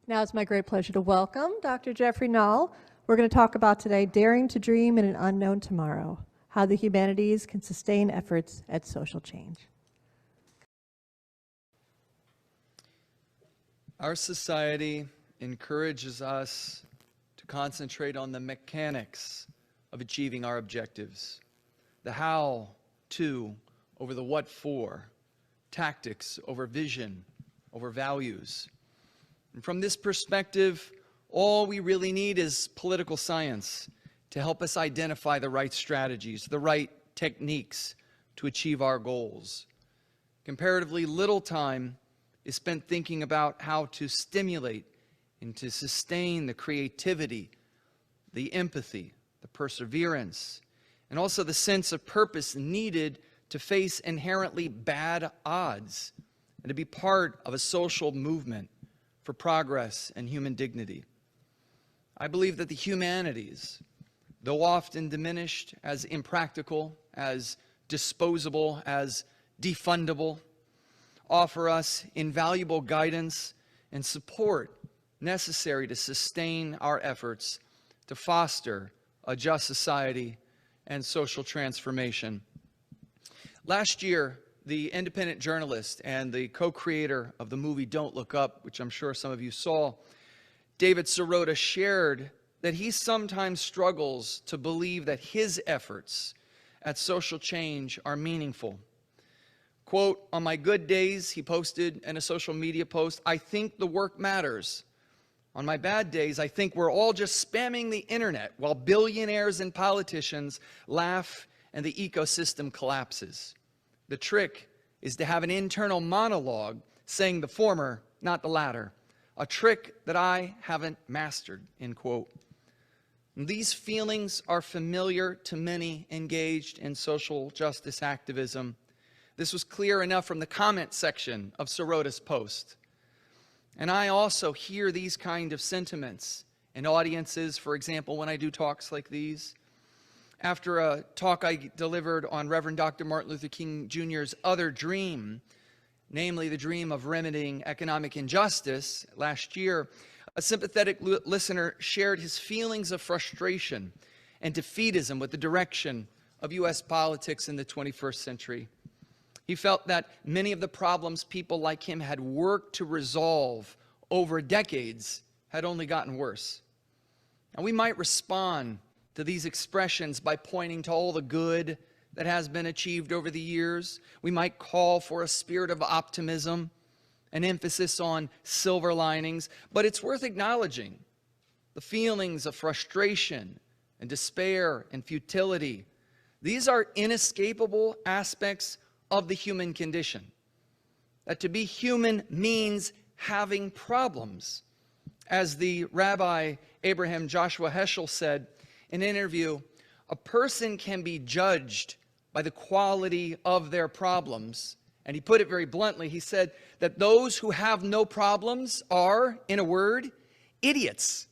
Now it's my great pleasure to welcome Dr. Jeffrey Nall. We're going to talk about today daring to dream in an unknown tomorrow, how the humanities can sustain efforts at social change. Our society encourages us to concentrate on the mechanics of achieving our objectives, the how to over the what for, tactics over vision, over values. And from this perspective, all we really need is political science to help us identify the right strategies, the right techniques to achieve our goals. Comparatively little time is spent thinking about how to stimulate and to sustain the creativity, the empathy, the perseverance, and also the sense of purpose needed to face inherently bad odds and to be part of a social movement for progress and human dignity. I believe that the humanities, though often diminished as impractical, as disposable, as defundable, offer us invaluable guidance and support necessary to sustain our efforts to foster a just society and social transformation. Last year, the independent journalist and the co-creator of the movie Don't Look Up, which I'm sure some of you saw, David Sirota, shared that he sometimes struggles to believe that his efforts at social change are meaningful. Quote, "On my good days," he posted in a social media post, "I think the work matters. On my bad days, I think we're all just spamming the internet while billionaires and politicians laugh and the ecosystem collapses. The trick is to have an internal monologue saying the former, not the latter. A trick that I haven't mastered," end quote. And these feelings are familiar to many engaged in social justice activism. This was clear enough from the comment section of Sirota's post. And I also hear these kind of sentiments in audiences, for example, when I do talks like these. After a talk I delivered on Reverend Dr. Martin Luther King Jr.'s other dream, namely the dream of remedying economic injustice, last year, a sympathetic listener shared his feelings of frustration and defeatism with the direction of U.S. politics in the 21st century. He felt that many of the problems people like him had worked to resolve over decades had only gotten worse. And we might respond to these expressions by pointing to all the good that has been achieved over the years. We might call for a spirit of optimism, an emphasis on silver linings, but it's worth acknowledging the feelings of frustration and despair and futility. These are inescapable aspects of the human condition. That to be human means having problems. As the Rabbi Abraham Joshua Heschel said in an interview, a person can be judged by the quality of their problems. And he put it very bluntly. He said that those who have no problems are, in a word, idiots.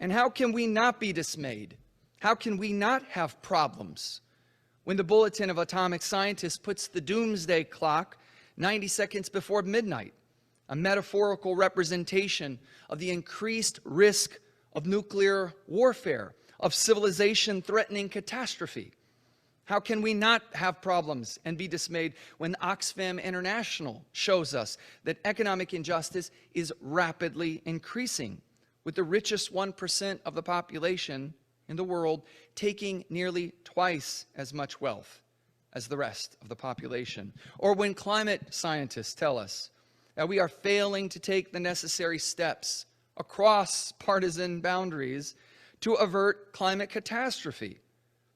And how can we not be dismayed? How can we not have problems when the Bulletin of Atomic Scientists puts the doomsday clock 90 seconds before midnight, a metaphorical representation of the increased risk of nuclear warfare, of civilization-threatening catastrophe? How can we not have problems and be dismayed when Oxfam International shows us that economic injustice is rapidly increasing, with the richest 1% of the population in the world taking nearly twice as much wealth as the rest of the population? Or when climate scientists tell us that we are failing to take the necessary steps across partisan boundaries to avert climate catastrophe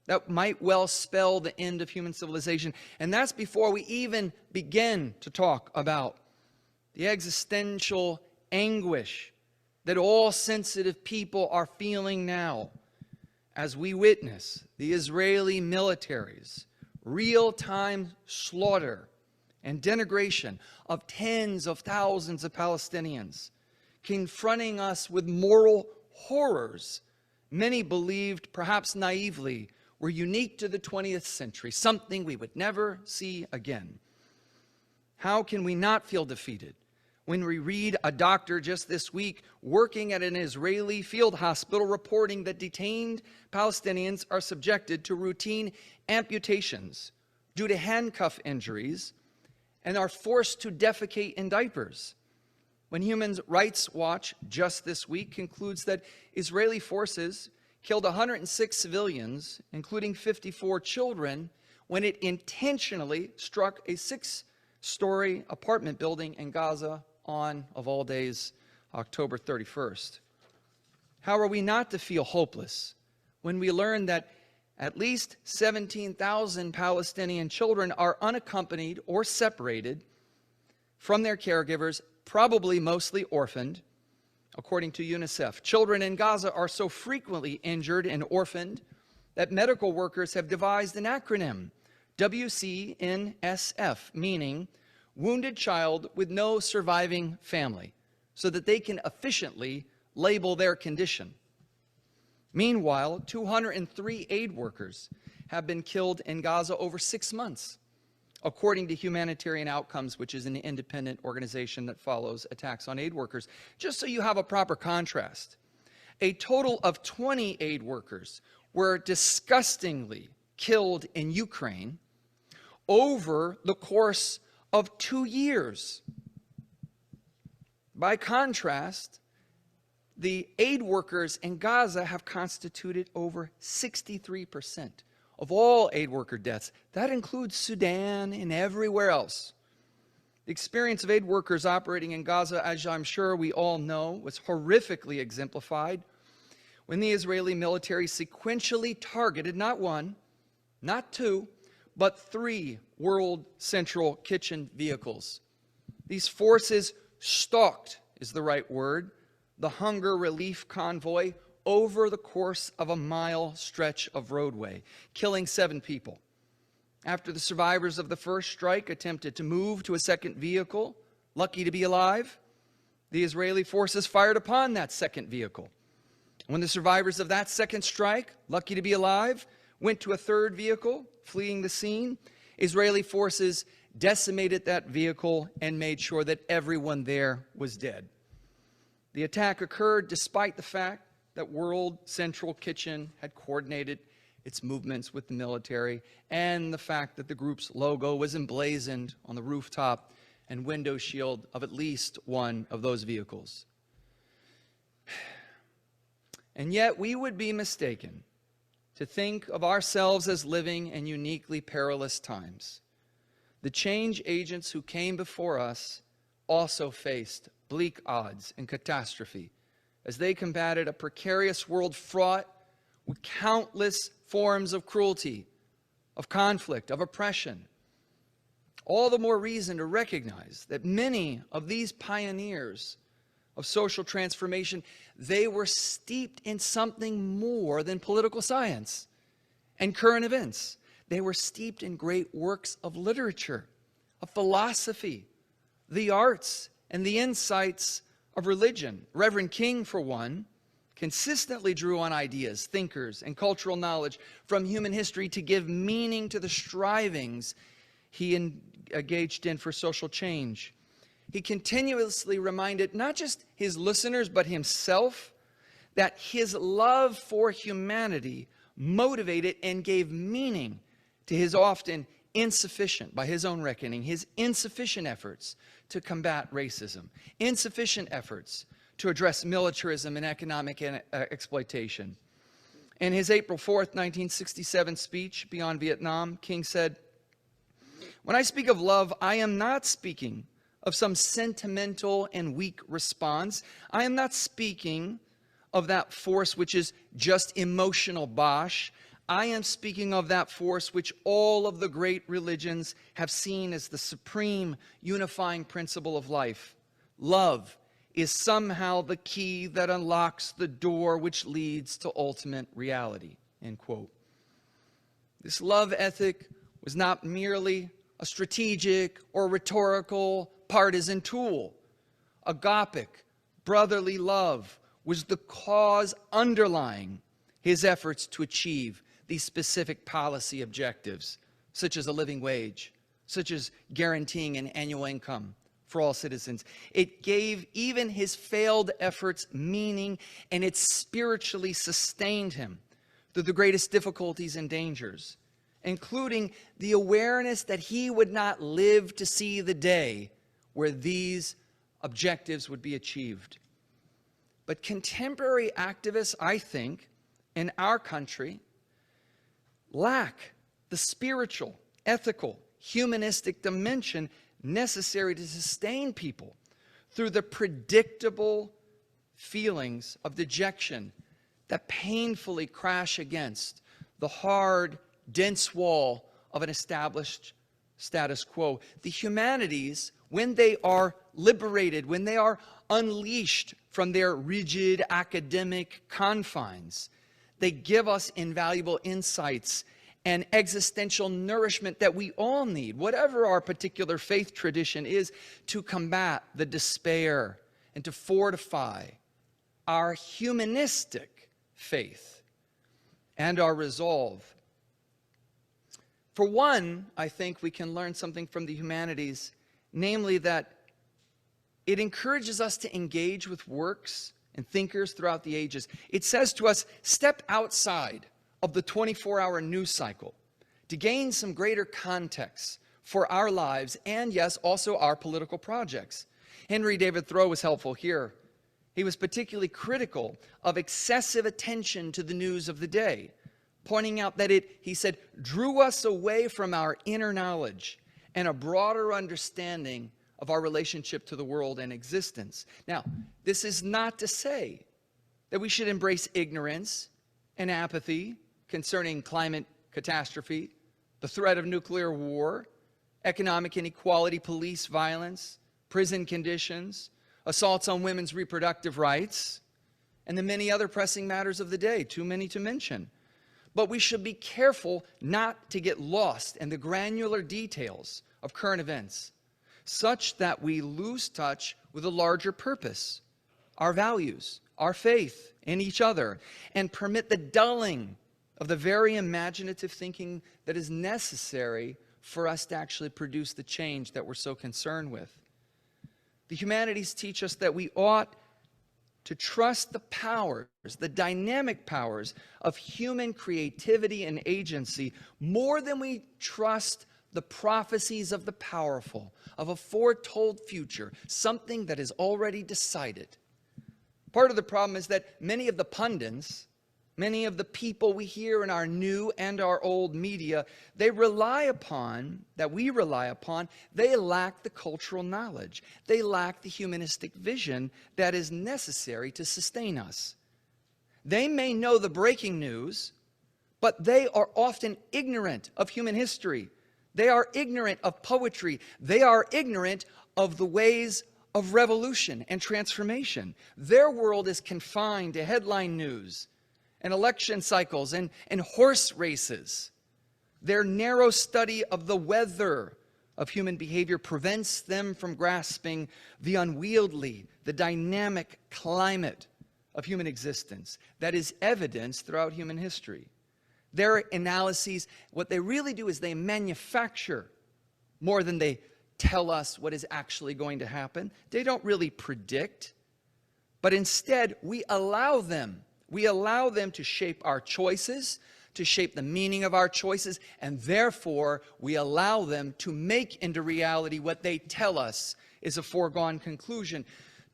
that might well spell the end of human civilization. And that's before we even begin to talk about the existential anguish that all sensitive people are feeling now as we witness the Israeli military's real-time slaughter and denigration of tens of thousands of Palestinians, confronting us with moral horrors many believed, perhaps naively, were unique to the 20th century, something we would never see again. How can we not feel defeated When we read a doctor just this week working at an Israeli field hospital reporting that detained Palestinians are subjected to routine amputations due to handcuff injuries and are forced to defecate in diapers. When Human Rights Watch just this week concludes that Israeli forces killed 106 civilians, including 54 children, when it intentionally struck a 6-story apartment building in Gaza on, of all days, October 31st. How are we not to feel hopeless when we learn that at least 17,000 Palestinian children are unaccompanied or separated from their caregivers, probably mostly orphaned, according to UNICEF? Children in Gaza are so frequently injured and orphaned that medical workers have devised an acronym, WCNSF, meaning Wounded Child with No Surviving Family, so that they can efficiently label their condition. Meanwhile, 203 aid workers have been killed in Gaza over 6 months, according to Humanitarian Outcomes, which is an independent organization that follows attacks on aid workers. Just so you have a proper contrast, a total of 20 aid workers were disgustingly killed in Ukraine over the course of 2 years. By contrast, the aid workers in Gaza have constituted over 63% of all aid worker deaths. That includes Sudan and everywhere else. The experience of aid workers operating in Gaza, as I'm sure we all know, was horrifically exemplified when the Israeli military sequentially targeted not one, not two, but 3 World Central Kitchen vehicles. These forces stalked, is the right word, the hunger relief convoy over the course of a mile stretch of roadway, killing 7 people. After the survivors of the first strike attempted to move to a second vehicle, lucky to be alive, the Israeli forces fired upon that second vehicle. When the survivors of that second strike, lucky to be alive, went to a third vehicle, fleeing the scene, Israeli forces decimated that vehicle and made sure that everyone there was dead. The attack occurred despite the fact that World Central Kitchen had coordinated its movements with the military, and the fact that the group's logo was emblazoned on the rooftop and window shield of at least one of those vehicles. And yet we would be mistaken to think of ourselves as living in uniquely perilous times. The change agents who came before us also faced bleak odds and catastrophe as they combated a precarious world fraught with countless forms of cruelty, of conflict, of oppression. All the more reason to recognize that many of these pioneers of social transformation, they were steeped in something more than political science and current events. They were steeped in great works of literature, of philosophy, the arts, and the insights of religion. Reverend King, for one, consistently drew on ideas, thinkers, and cultural knowledge from human history to give meaning to the strivings he engaged in for social change. He continuously reminded not just his listeners, but himself, that his love for humanity motivated and gave meaning to his often insufficient, by his own reckoning, his insufficient efforts to combat racism, insufficient efforts to address militarism and economic exploitation. In his April 4th, 1967 speech, Beyond Vietnam, King said, "When I speak of love, I am not speaking of some sentimental and weak response. I am not speaking of that force which is just emotional bosh. I am speaking of that force which all of the great religions have seen as the supreme unifying principle of life. Love is somehow the key that unlocks the door which leads to ultimate reality." End quote. This love ethic was not merely a strategic or rhetorical partisan tool. Agapic, brotherly love, was the cause underlying his efforts to achieve these specific policy objectives, such as a living wage, such as guaranteeing an annual income for all citizens. It gave even his failed efforts meaning, and it spiritually sustained him through the greatest difficulties and dangers, including the awareness that he would not live to see the day where these objectives would be achieved. But contemporary activists, I think, in our country, lack the spiritual, ethical, humanistic dimension necessary to sustain people through the predictable feelings of dejection that painfully crash against the hard, dense wall of an established status quo. The humanities, when they are liberated, when they are unleashed from their rigid academic confines, they give us invaluable insights and existential nourishment that we all need, whatever our particular faith tradition is, to combat the despair and to fortify our humanistic faith and our resolve. For one, I think we can learn something from the humanities, namely that it encourages us to engage with works and thinkers throughout the ages. It says to us, step outside of the 24-hour news cycle to gain some greater context for our lives and, yes, also our political projects. Henry David Thoreau was helpful here. He was particularly critical of excessive attention to the news of the day, pointing out that it, he said, drew us away from our inner knowledge and a broader understanding of our relationship to the world and existence. Now, this is not to say that we should embrace ignorance and apathy concerning climate catastrophe, the threat of nuclear war, economic inequality, police violence, prison conditions, assaults on women's reproductive rights, and the many other pressing matters of the day, too many to mention. But we should be careful not to get lost in the granular details of current events, such that we lose touch with a larger purpose, our values, our faith in each other, and permit the dulling of the very imaginative thinking that is necessary for us to actually produce the change that we're so concerned with. The humanities teach us that we ought to trust the powers, the dynamic powers of human creativity and agency more than we trust the prophecies of the powerful, of a foretold future, something that is already decided. Part of the problem is that many of the pundits, many of the people we hear in our new and our old media, they rely upon, they lack the cultural knowledge. They lack the humanistic vision that is necessary to sustain us. They may know the breaking news, but they are often ignorant of human history. They are ignorant of poetry. They are ignorant of the ways of revolution and transformation. Their world is confined to headline news and election cycles and horse races. Their narrow study of the weather of human behavior prevents them from grasping the unwieldy, the dynamic climate of human existence that is evidenced throughout human history. Their analyses, what they really do is they manufacture more than they tell us what is actually going to happen. They don't really predict, but instead we allow them to shape our choices, to shape the meaning of our choices, and therefore we allow them to make into reality what they tell us is a foregone conclusion.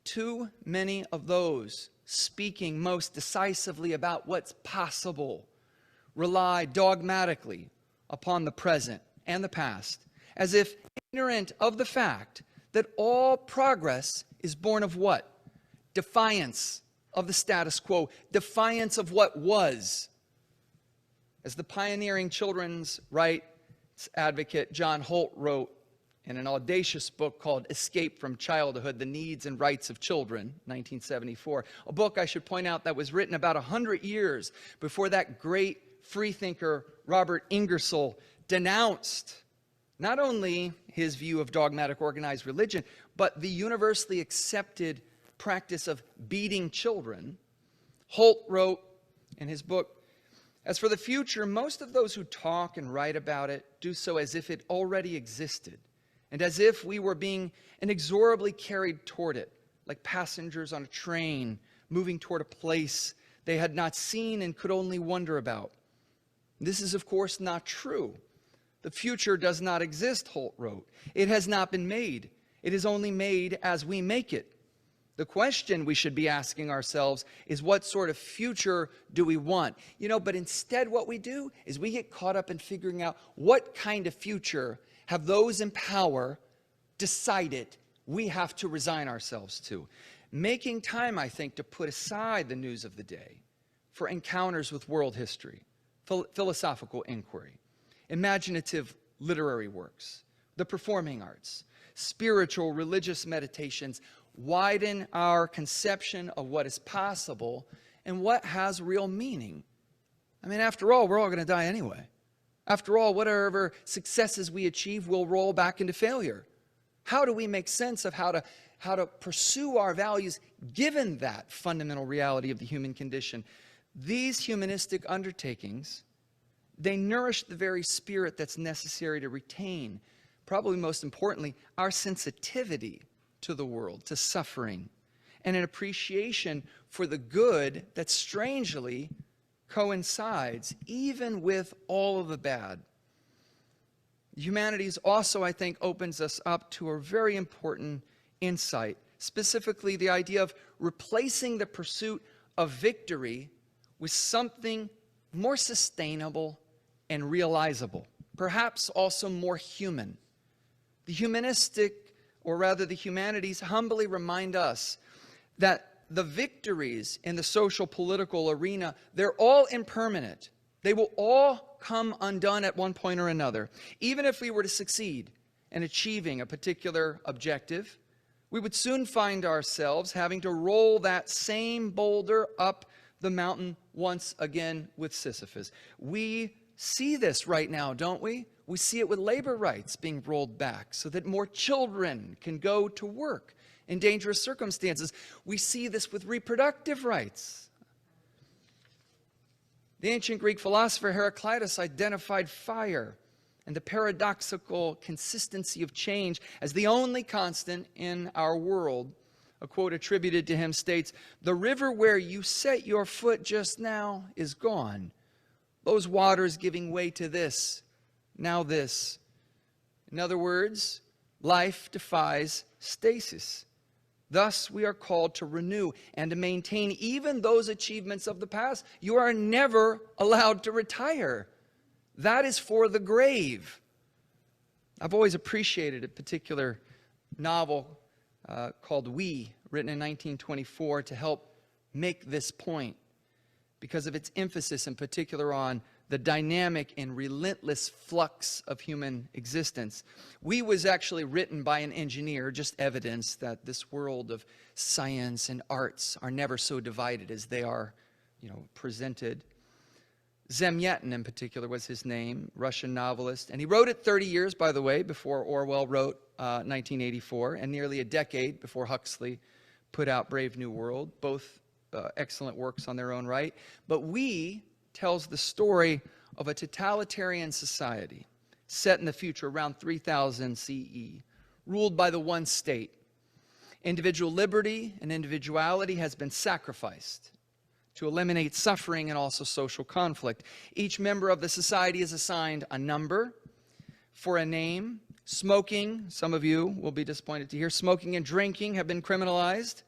Too many of those speaking most decisively about what's possible rely dogmatically upon the present and the past, as if ignorant of the fact that all progress is born of what? Defiance of the status quo, defiance of what was. As the pioneering children's rights advocate John Holt wrote in an audacious book called Escape from Childhood, The Needs and Rights of Children, 1974, a book, I should point out, that was written about 100 years before that great freethinker Robert Ingersoll denounced not only his view of dogmatic organized religion, but the universally accepted practice of beating children. Holt wrote in his book, "As for the future, most of those who talk and write about it do so as if it already existed, and as if we were being inexorably carried toward it, like passengers on a train moving toward a place they had not seen and could only wonder about. This is, of course, not true. The future does not exist, Holt wrote. It has not been made. It is only made as we make it. The question we should be asking ourselves is, what sort of future do we want? But instead what we do is we get caught up in figuring out what kind of future have those in power decided we have to resign ourselves to. Making time, I think, to put aside the news of the day for encounters with world history, philosophical inquiry, imaginative literary works, the performing arts, spiritual religious meditations widen our conception of what is possible and what has real meaning. After all, we're all going to die anyway. After all, whatever successes we achieve will roll back into failure. How do we make sense of how to pursue our values given that fundamental reality of the human condition? These humanistic undertakings, they nourish the very spirit that's necessary to retain, probably most importantly, our sensitivity to the world, to suffering, and an appreciation for the good that strangely coincides even with all of the bad. Humanities also, I think, opens us up to a very important insight, specifically the idea of replacing the pursuit of victory with something more sustainable and realizable, perhaps also more human. The the humanities humbly remind us that the victories in the social political arena, they're all impermanent. They will all come undone at one point or another. Even if we were to succeed in achieving a particular objective, we would soon find ourselves having to roll that same boulder up the mountain once again with Sisyphus. We see this right now, don't we? We see it with labor rights being rolled back so that more children can go to work in dangerous circumstances. We see this with reproductive rights. The ancient Greek philosopher Heraclitus identified fire and the paradoxical consistency of change as the only constant in our world. A quote attributed to him states, "The river where you set your foot just now is gone. Those waters giving way to this, now this." In other words, life defies stasis. Thus, we are called to renew and to maintain even those achievements of the past. You are never allowed to retire. That is for the grave. I've always appreciated a particular novel called We, written in 1924, to help make this point because of its emphasis in particular on the dynamic and relentless flux of human existence. We was actually written by an engineer, just evidence that this world of science and arts are never so divided as they are, presented. Zamyatin in particular was his name, Russian novelist, and he wrote it 30 years, by the way, before Orwell wrote 1984, and nearly a decade before Huxley put out Brave New World, both excellent works on their own right. But We tells the story of a totalitarian society set in the future around 3000 CE, ruled by the one state. Individual liberty and individuality has been sacrificed to eliminate suffering and also social conflict. Each member of the society is assigned a number for a name. Smoking, some of you will be disappointed to hear, smoking and drinking have been criminalized.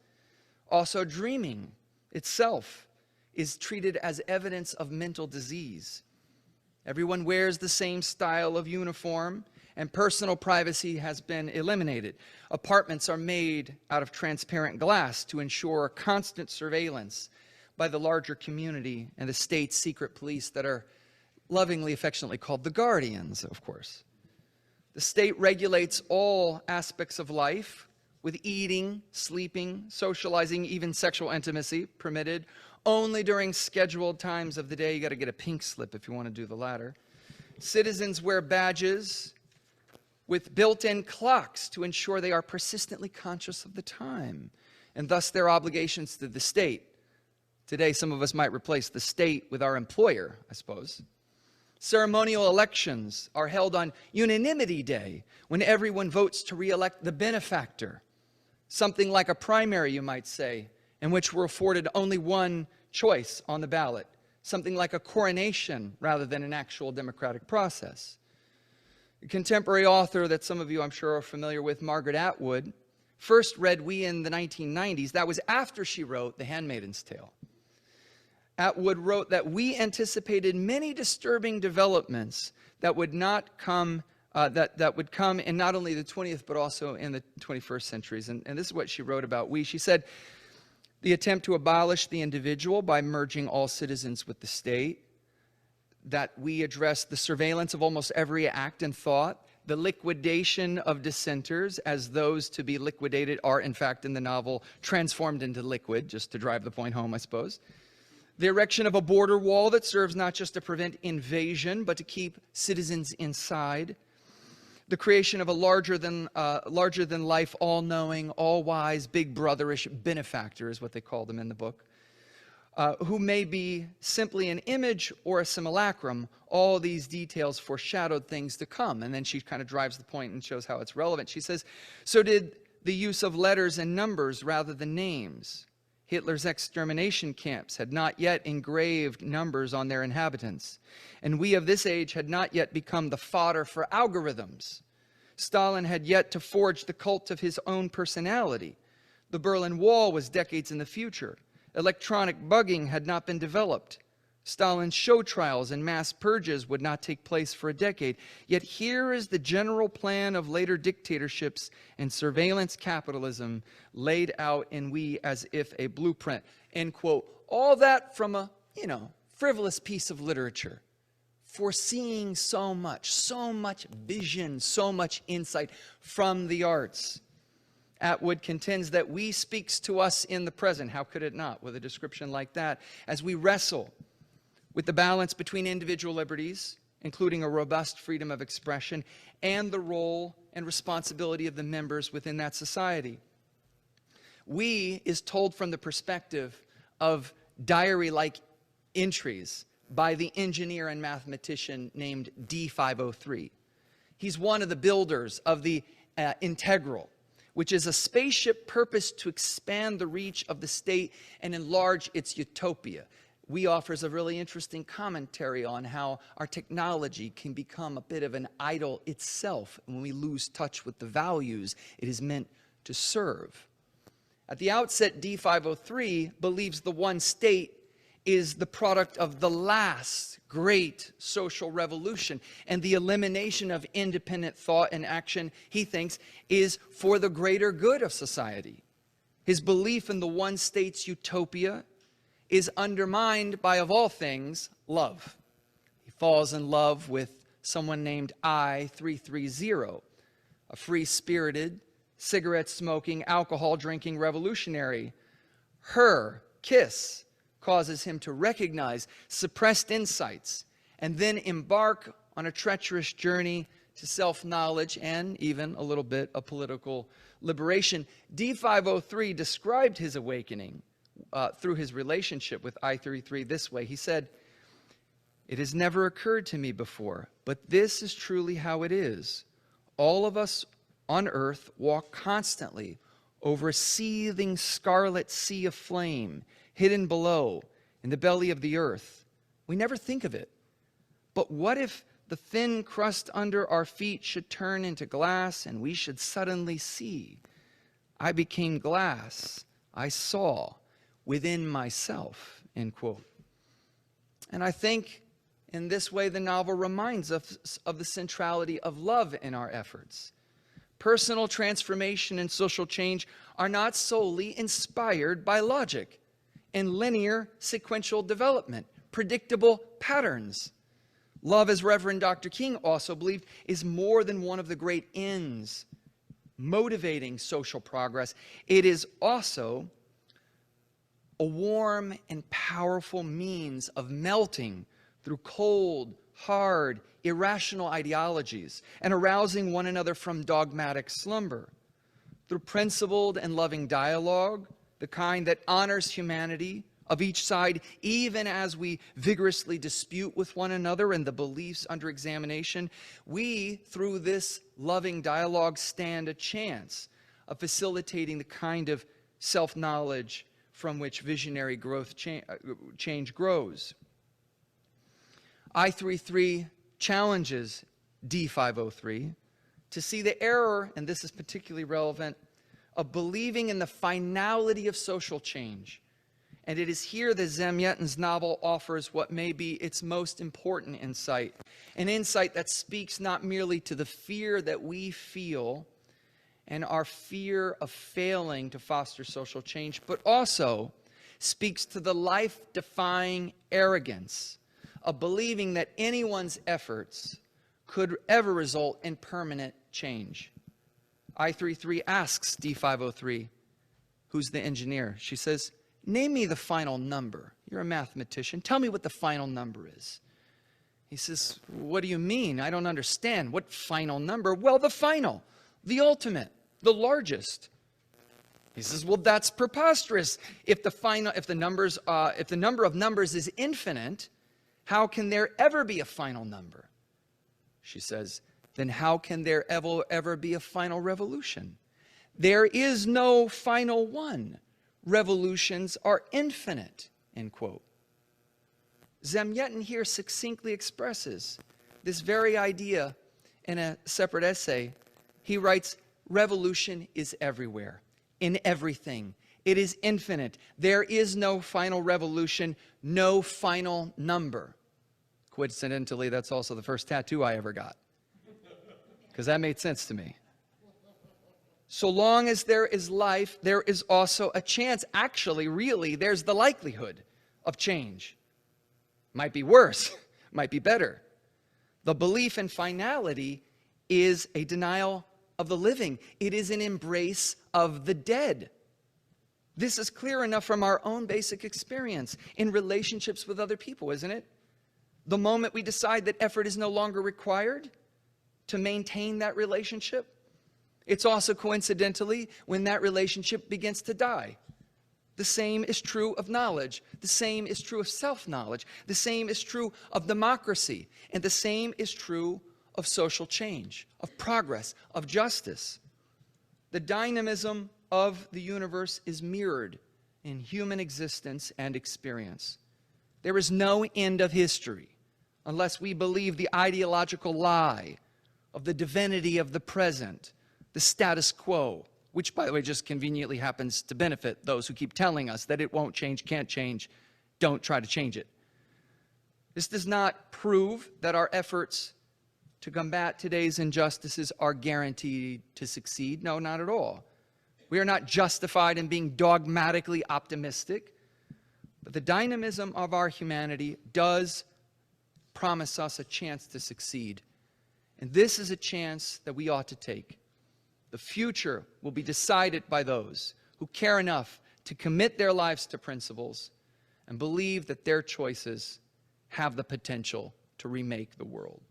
Also, dreaming itself is treated as evidence of mental disease. Everyone wears the same style of uniform, and personal privacy has been eliminated. Apartments are made out of transparent glass to ensure constant surveillance by the larger community and the state's secret police that are lovingly, affectionately called the guardians, of course. The state regulates all aspects of life, with eating, sleeping, socializing, even sexual intimacy permitted only during scheduled times of the day. You got to get a pink slip if you want to do the latter. Citizens wear badges with built-in clocks to ensure they are persistently conscious of the time, and thus their obligations to the state. Today, some of us might replace the state with our employer, I suppose. Ceremonial elections are held on Unanimity Day, when everyone votes to re-elect the benefactor. Something like a primary, you might say, in which we're afforded only one choice on the ballot. Something like a coronation rather than an actual democratic process. A contemporary author that some of you, I'm sure, are familiar with, Margaret Atwood, first read we in the 1990s. That was after she wrote The Handmaid's Tale. Atwood wrote that we anticipated many disturbing developments that would not come, that would come in not only the 20th but also in the 21st centuries. And this is what she wrote about we. She said, the attempt to abolish the individual by merging all citizens with the state, that we address the surveillance of almost every act and thought, the liquidation of dissenters, as those to be liquidated are, in fact, in the novel, transformed into liquid, just to drive the point home, I suppose. The erection of a border wall that serves not just to prevent invasion, but to keep citizens inside. The creation of a larger than life, all-knowing, all-wise, big brotherish benefactor is what they call them in the book, who may be simply an image or a simulacrum. All these details foreshadowed things to come. And then she kind of drives the point and shows how it's relevant. She says, so did the use of letters and numbers rather than names. Hitler's extermination camps had not yet engraved numbers on their inhabitants, and we of this age had not yet become the fodder for algorithms. Stalin had yet to forge the cult of his own personality. The Berlin Wall was decades in the future. Electronic bugging had not been developed. Stalin's show trials and mass purges would not take place for a decade. Yet here is the general plan of later dictatorships and surveillance capitalism laid out in we as if a blueprint. End quote. All that from a, frivolous piece of literature. Foreseeing so much vision, so much insight from the arts. Atwood contends that we speaks to us in the present. How could it not, with a description like that, as we wrestle with the balance between individual liberties, including a robust freedom of expression, and the role and responsibility of the members within that society. We is told from the perspective of diary-like entries by the engineer and mathematician named D503. He's one of the builders of the integral, which is a spaceship purposed to expand the reach of the state and enlarge its utopia. We offers a really interesting commentary on how our technology can become a bit of an idol itself when we lose touch with the values it is meant to serve. At the outset, D503 believes the one state is the product of the last great social revolution, and the elimination of independent thought and action, he thinks, is for the greater good of society. His belief in the one state's utopia is undermined by, of all things, love. He falls in love with someone named I-330, a free-spirited, cigarette-smoking, alcohol-drinking revolutionary. Her kiss causes him to recognize suppressed insights and then embark on a treacherous journey to self-knowledge and even a little bit of political liberation. D503 described his awakening through his relationship with I-33 this way. He said, "It has never occurred to me before, but this is truly how it is. All of us on earth walk constantly over a seething scarlet sea of flame, hidden below in the belly of the earth. We never think of it. But what if the thin crust under our feet should turn into glass and we should suddenly see? I became glass. I saw within myself," end quote. And I think in this way the novel reminds us of the centrality of love in our efforts. Personal transformation and social change are not solely inspired by logic and linear sequential development, predictable patterns. Love, as Reverend Dr. King also believed, is more than one of the great ends motivating social progress. It is also a warm and powerful means of melting through cold, hard, irrational ideologies and arousing one another from dogmatic slumber. Through principled and loving dialogue, the kind that honors humanity, of each side, even as we vigorously dispute with one another and the beliefs under examination, we, through this loving dialogue, stand a chance of facilitating the kind of self-knowledge from which visionary growth change grows. I-33 challenges D503 to see the error, and this is particularly relevant, of believing in the finality of social change. And it is here that Zamyatin's novel offers what may be its most important insight, an insight that speaks not merely to the fear that we feel and our fear of failing to foster social change, but also speaks to the life-defying arrogance of believing that anyone's efforts could ever result in permanent change. I-33 asks D503, who's the engineer, she says, name me the final number. You're a mathematician. Tell me what the final number is. He says, what do you mean? I don't understand. What final number? Well, the final, the ultimate, the largest. He says, well, that's preposterous. If the number of numbers is infinite, how can there ever be a final number? She says, then how can there ever be a final revolution? There is no final one. Revolutions are infinite, end quote. Zamyatin here succinctly expresses this very idea in a separate essay. He writes, revolution is everywhere, in everything. It is infinite. There is no final revolution, no final number. Coincidentally, that's also the first tattoo I ever got, because that made sense to me. So long as there is life, there is also a chance. Actually, really, there's the likelihood of change. Might be worse, might be better. The belief in finality is a denial of the living. It is an embrace of the dead. This is clear enough from our own basic experience in relationships with other people, isn't it? The moment we decide that effort is no longer required to maintain that relationship, it's also coincidentally when that relationship begins to die. The same is true of knowledge. The same is true of self-knowledge. The same is true of democracy. And the same is true of social change, of progress, of justice. The dynamism of the universe is mirrored in human existence and experience. There is no end of history unless we believe the ideological lie of the divinity of the present, the status quo, which, by the way, just conveniently happens to benefit those who keep telling us that it won't change, can't change, don't try to change it. This does not prove that our efforts to combat today's injustices are guaranteed to succeed. No, not at all. We are not justified in being dogmatically optimistic, but the dynamism of our humanity does promise us a chance to succeed. And this is a chance that we ought to take. The future will be decided by those who care enough to commit their lives to principles and believe that their choices have the potential to remake the world.